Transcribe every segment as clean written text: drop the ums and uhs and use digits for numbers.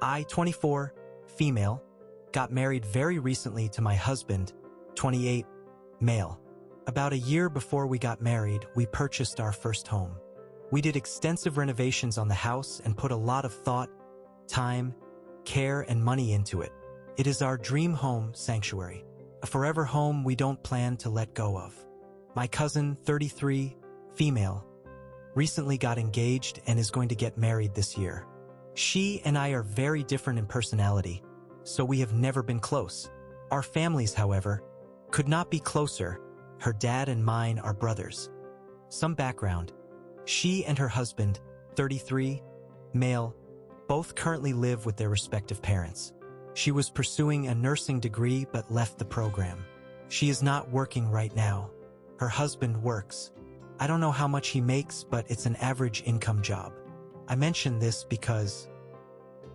I, 24, female, got married very recently to my husband, 28, male. About a year before we got married, we purchased our first home. We did extensive renovations on the house and put a lot of thought, time, care, and money into it. It is our dream home sanctuary, a forever home we don't plan to let go of. My cousin, 33, female, recently got engaged and is going to get married this year. She and I are very different in personality, so we have never been close. Our families, however, could not be closer. Her dad and mine are brothers. Some background. She and her husband, 33, male, both currently live with their respective parents. She was pursuing a nursing degree but left the program. She is not working right now. Her husband works. I don't know how much he makes, but it's an average income job. I mention this because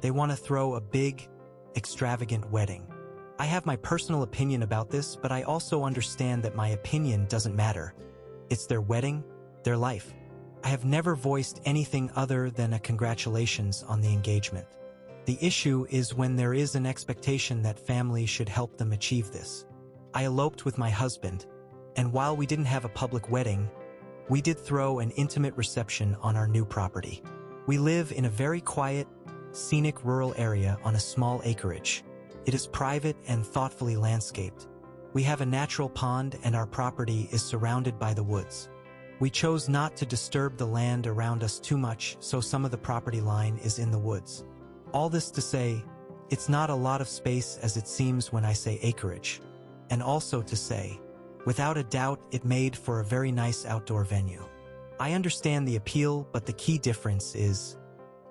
they want to throw a big, extravagant wedding. I have my personal opinion about this, but I also understand that my opinion doesn't matter. It's their wedding, their life. I have never voiced anything other than a congratulations on the engagement. The issue is when there is an expectation that family should help them achieve this. I eloped with my husband, and while we didn't have a public wedding, we did throw an intimate reception on our new property. We live in a very quiet, scenic rural area on a small acreage. It is private and thoughtfully landscaped. We have a natural pond and our property is surrounded by the woods. We chose not to disturb the land around us too much, so some of the property line is in the woods. All this to say, it's not a lot of space as it seems when I say acreage. And also to say, without a doubt, it made for a very nice outdoor venue. I understand the appeal, but the key difference is,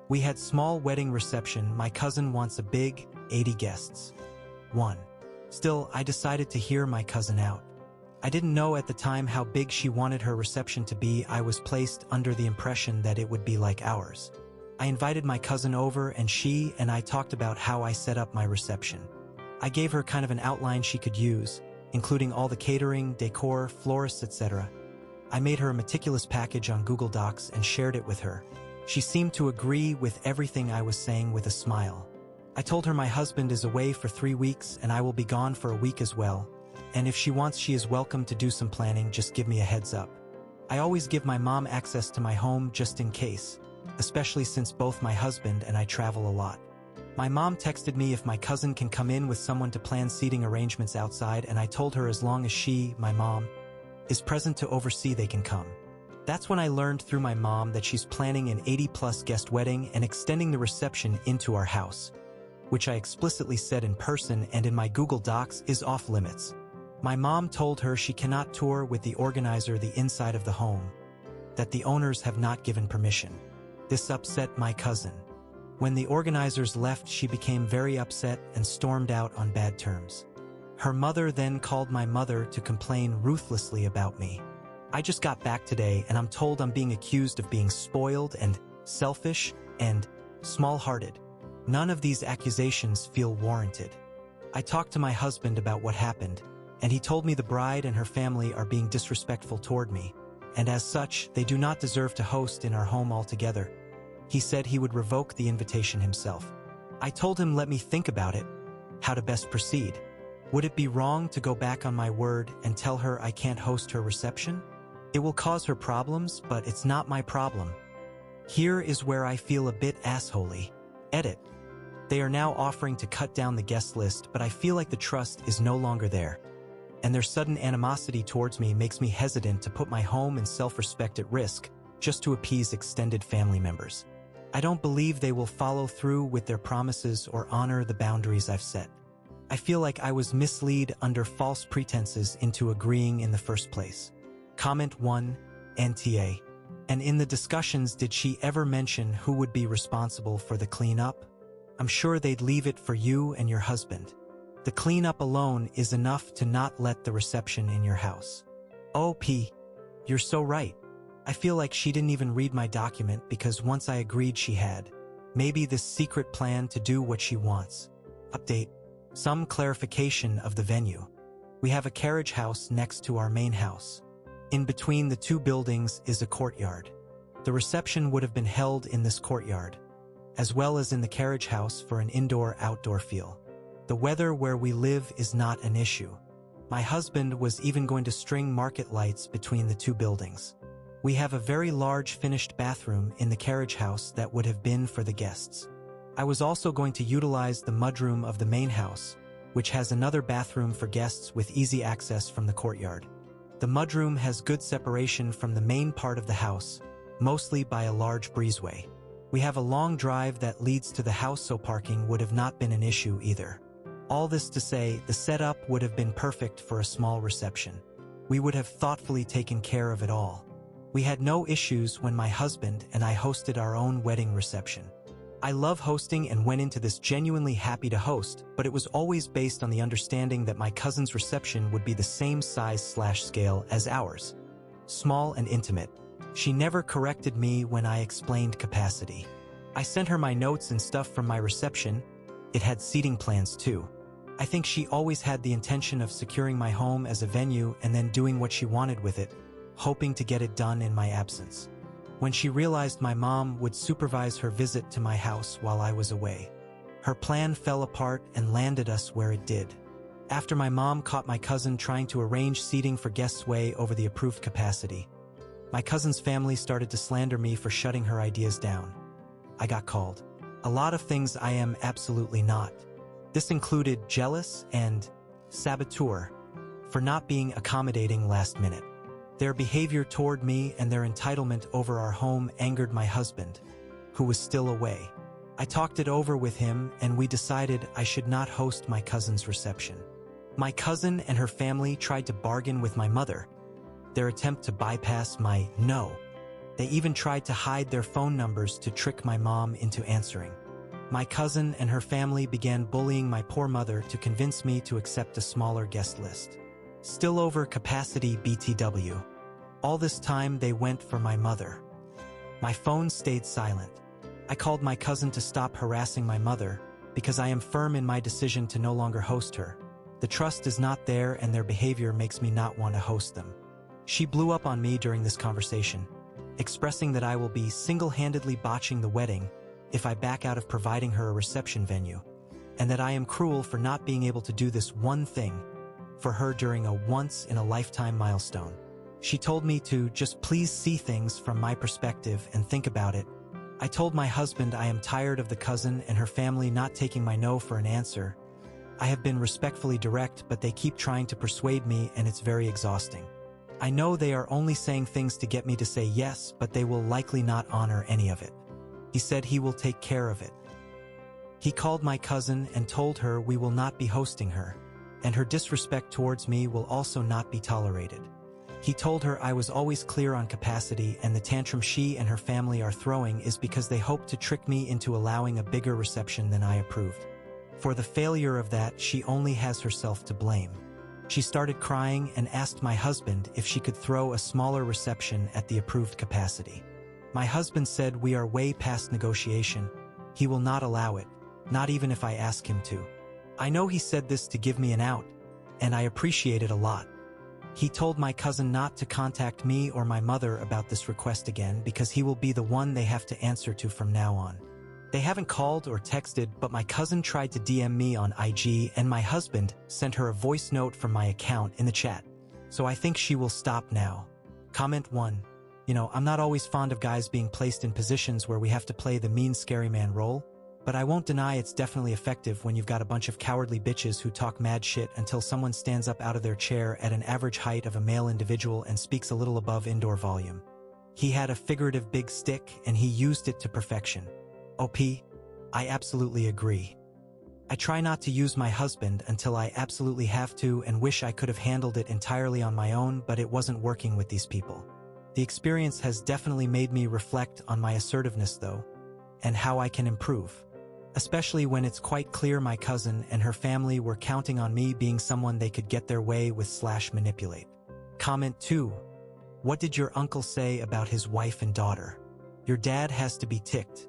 we had small wedding reception. My cousin wants a big, 80 guests. 1. Still, I decided to hear my cousin out. I didn't know at the time how big she wanted her reception to be. I was placed under the impression that it would be like ours. I invited my cousin over and she and I talked about how I set up my reception. I gave her kind of an outline she could use, including all the catering, decor, florists, etc. I made her a meticulous package on Google Docs and shared it with her. She seemed to agree with everything I was saying with a smile. I told her my husband is away for 3 weeks and I will be gone for a week as well. And if she wants, she is welcome to do some planning, just give me a heads up. I always give my mom access to my home just in case, especially since both my husband and I travel a lot. My mom texted me if my cousin can come in with someone to plan seating arrangements outside, and I told her as long as she, my mom, is present to oversee, they can come. That's when I learned through my mom that she's planning an 80-plus guest wedding and extending the reception into our house, which I explicitly said in person and in my Google Docs is off limits. My mom told her she cannot tour with the organizer the inside of the home, that the owners have not given permission. This upset my cousin. When the organizers left, she became very upset and stormed out on bad terms. Her mother then called my mother to complain ruthlessly about me. I just got back today and I'm told I'm being accused of being spoiled and selfish and small-hearted. None of these accusations feel warranted. I talked to my husband about what happened, and he told me the bride and her family are being disrespectful toward me, and as such, they do not deserve to host in our home altogether. He said he would revoke the invitation himself. I told him let me think about it, how to best proceed. Would it be wrong to go back on my word and tell her I can't host her reception? It will cause her problems, but it's not my problem. Here is where I feel a bit assholey. Edit. They are now offering to cut down the guest list, but I feel like the trust is no longer there. And their sudden animosity towards me makes me hesitant to put my home and self-respect at risk just to appease extended family members. I don't believe they will follow through with their promises or honor the boundaries I've set. I feel like I was misled under false pretenses into agreeing in the first place. Comment 1, NTA. And in the discussions, did she ever mention who would be responsible for the cleanup? I'm sure they'd leave it for you and your husband. The cleanup alone is enough to not let the reception in your house. OP, you're so right. I feel like she didn't even read my document because once I agreed she had. Maybe this secret plan to do what she wants. Update. Some clarification of the venue. We have a carriage house next to our main house. In between the two buildings is a courtyard. The reception would have been held in this courtyard. as well as in the carriage house for an indoor-outdoor feel. The weather where we live is not an issue. My husband was even going to string market lights between the two buildings. We have a very large finished bathroom in the carriage house that would have been for the guests. I was also going to utilize the mudroom of the main house, which has another bathroom for guests with easy access from the courtyard. The mudroom has good separation from the main part of the house, mostly by a large breezeway. We have a long drive that leads to the house, so parking would have not been an issue either. All this to say, the setup would have been perfect for a small reception. We would have thoughtfully taken care of it all. We had no issues when my husband and I hosted our own wedding reception. I love hosting and went into this genuinely happy to host, but it was always based on the understanding that my cousin's reception would be the same size/scale as ours. Small and intimate. She never corrected me when I explained capacity. I sent her my notes and stuff from my reception. It had seating plans too. I think she always had the intention of securing my home as a venue and then doing what she wanted with it, hoping to get it done in my absence. When she realized my mom would supervise her visit to my house while I was away, her plan fell apart and landed us where it did. After my mom caught my cousin trying to arrange seating for guests way over the approved capacity, my cousin's family started to slander me for shutting her ideas down. I got called a lot of things I am absolutely not. This included jealous and saboteur for not being accommodating last minute. Their behavior toward me and their entitlement over our home angered my husband, who was still away. I talked it over with him and we decided I should not host my cousin's reception. My cousin and her family tried to bargain with my mother, their attempt to bypass my no. They even tried to hide their phone numbers to trick my mom into answering. My cousin and her family began bullying my poor mother to convince me to accept a smaller guest list. Still over capacity BTW. All this time they went for my mother. My phone stayed silent. I called my cousin to stop harassing my mother because I am firm in my decision to no longer host her. The trust is not there and their behavior makes me not want to host them. She blew up on me during this conversation, expressing that I will be single-handedly botching the wedding if I back out of providing her a reception venue, and that I am cruel for not being able to do this one thing for her during a once-in-a-lifetime milestone. She told me to just please see things from my perspective and think about it. I told my husband I am tired of the cousin and her family not taking my no for an answer. I have been respectfully direct, but they keep trying to persuade me and it's very exhausting. I know they are only saying things to get me to say yes, but they will likely not honor any of it. He said he will take care of it. He called my cousin and told her we will not be hosting her, and her disrespect towards me will also not be tolerated. He told her I was always clear on capacity and the tantrum she and her family are throwing is because they hope to trick me into allowing a bigger reception than I approved. For the failure of that, she only has herself to blame. She started crying and asked my husband if she could throw a smaller reception at the approved capacity. My husband said we are way past negotiation. He will not allow it, not even if I ask him to. I know he said this to give me an out, and I appreciate it a lot. He told my cousin not to contact me or my mother about this request again because he will be the one they have to answer to from now on. They haven't called or texted, but my cousin tried to DM me on IG and my husband sent her a voice note from my account in the chat. So I think she will stop now. Comment 1. I'm not always fond of guys being placed in positions where we have to play the mean scary man role, but I won't deny it's definitely effective when you've got a bunch of cowardly bitches who talk mad shit until someone stands up out of their chair at an average height of a male individual and speaks a little above indoor volume. He had a figurative big stick and he used it to perfection. OP, I absolutely agree. I try not to use my husband until I absolutely have to and wish I could have handled it entirely on my own, but it wasn't working with these people. The experience has definitely made me reflect on my assertiveness though, and how I can improve. Especially when it's quite clear my cousin and her family were counting on me being someone they could get their way with / manipulate. Comment 2. What did your uncle say about his wife and daughter? Your dad has to be ticked.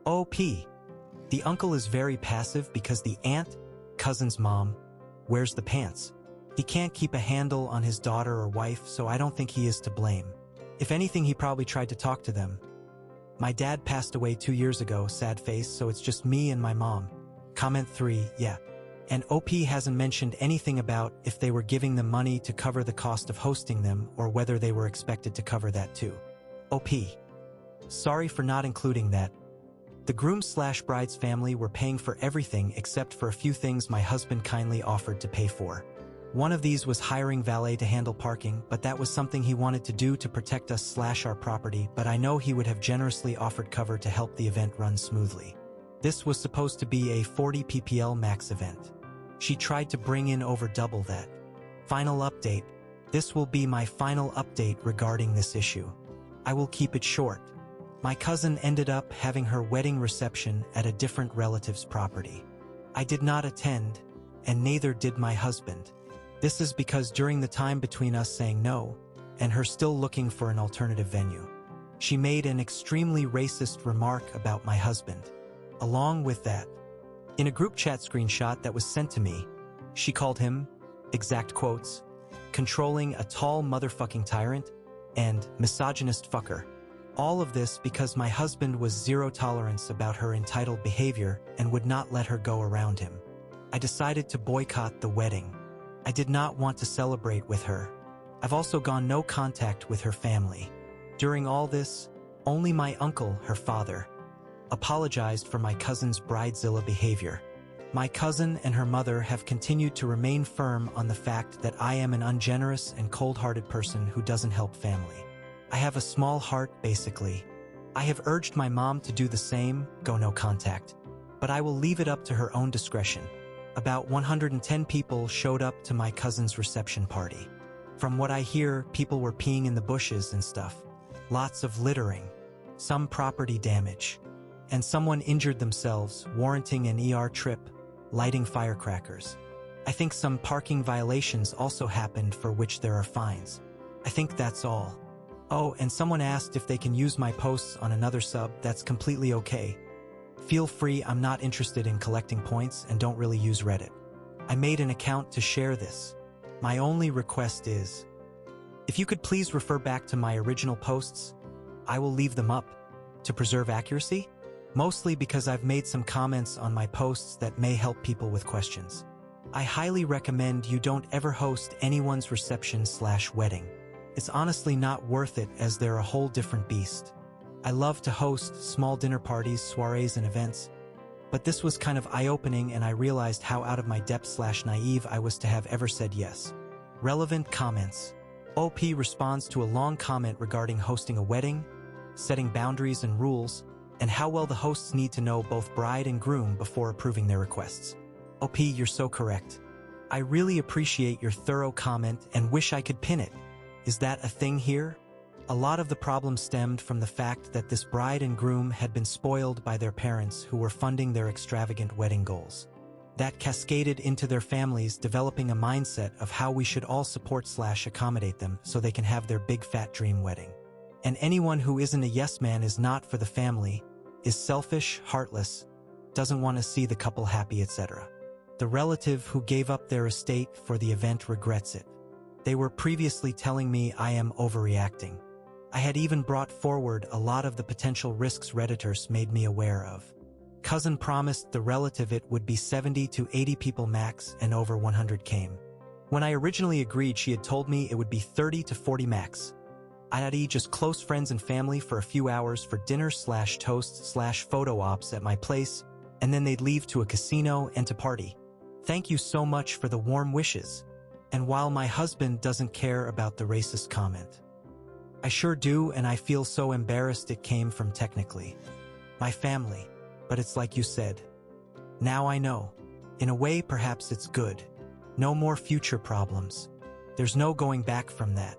OP. The uncle is very passive because the aunt, cousin's mom, wears the pants. He can't keep a handle on his daughter or wife, so I don't think he is to blame. If anything, he probably tried to talk to them. My dad passed away 2 years ago, sad face, so it's just me and my mom. Comment 3, yeah. And OP hasn't mentioned anything about if they were giving them money to cover the cost of hosting them or whether they were expected to cover that too. OP. Sorry for not including that. The groom/bride's family were paying for everything except for a few things my husband kindly offered to pay for. One of these was hiring valet to handle parking, but that was something he wanted to do to protect us/our property, but I know he would have generously offered cover to help the event run smoothly. This was supposed to be a 40 ppl max event. She tried to bring in over double that. Final update. This will be my final update regarding this issue. I will keep it short. My cousin ended up having her wedding reception at a different relative's property. I did not attend, and neither did my husband. This is because during the time between us saying no, and her still looking for an alternative venue, she made an extremely racist remark about my husband. Along with that, in a group chat screenshot that was sent to me, she called him, exact quotes, controlling a tall motherfucking tyrant and misogynist fucker. All of this because my husband was zero tolerance about her entitled behavior and would not let her go around him. I decided to boycott the wedding. I did not want to celebrate with her. I've also gone no contact with her family. During all this, only my uncle, her father, apologized for my cousin's bridezilla behavior. My cousin and her mother have continued to remain firm on the fact that I am an ungenerous and cold-hearted person who doesn't help family. I have a small heart, basically. I have urged my mom to do the same, go no contact. But I will leave it up to her own discretion. About 110 people showed up to my cousin's reception party. From what I hear, people were peeing in the bushes and stuff. Lots of littering. Some property damage. And someone injured themselves, warranting an ER trip, lighting firecrackers. I think some parking violations also happened for which there are fines. I think that's all. Oh, and someone asked if they can use my posts on another sub. That's completely okay. Feel free, I'm not interested in collecting points and don't really use Reddit. I made an account to share this. My only request is, if you could please refer back to my original posts, I will leave them up to preserve accuracy. Mostly because I've made some comments on my posts that may help people with questions. I highly recommend you don't ever host anyone's reception/wedding. It's honestly not worth it as they're a whole different beast. I love to host small dinner parties, soirees, and events, but this was kind of eye-opening and I realized how out of my depth/naive I was to have ever said yes. Relevant comments. OP responds to a long comment regarding hosting a wedding, setting boundaries and rules, and how well the hosts need to know both bride and groom before approving their requests. OP, you're so correct. I really appreciate your thorough comment and wish I could pin it. Is that a thing here? A lot of the problem stemmed from the fact that this bride and groom had been spoiled by their parents who were funding their extravagant wedding goals. That cascaded into their families developing a mindset of how we should all support/accommodate them so they can have their big fat dream wedding. And anyone who isn't a yes man is not for the family, is selfish, heartless, doesn't want to see the couple happy, etc. The relative who gave up their estate for the event regrets it. They were previously telling me I am overreacting. I had even brought forward a lot of the potential risks Redditors made me aware of. Cousin promised the relative it would be 70 to 80 people max and over 100 came. When I originally agreed, she had told me it would be 30 to 40 max. i.e. just close friends and family for a few hours for dinner/toast/photo ops at my place, and then they'd leave to a casino and to party. Thank you so much for the warm wishes. And while my husband doesn't care about the racist comment, I sure do, and I feel so embarrassed it came from technically my family, but it's like you said. Now I know. In a way, perhaps it's good. No more future problems. There's no going back from that.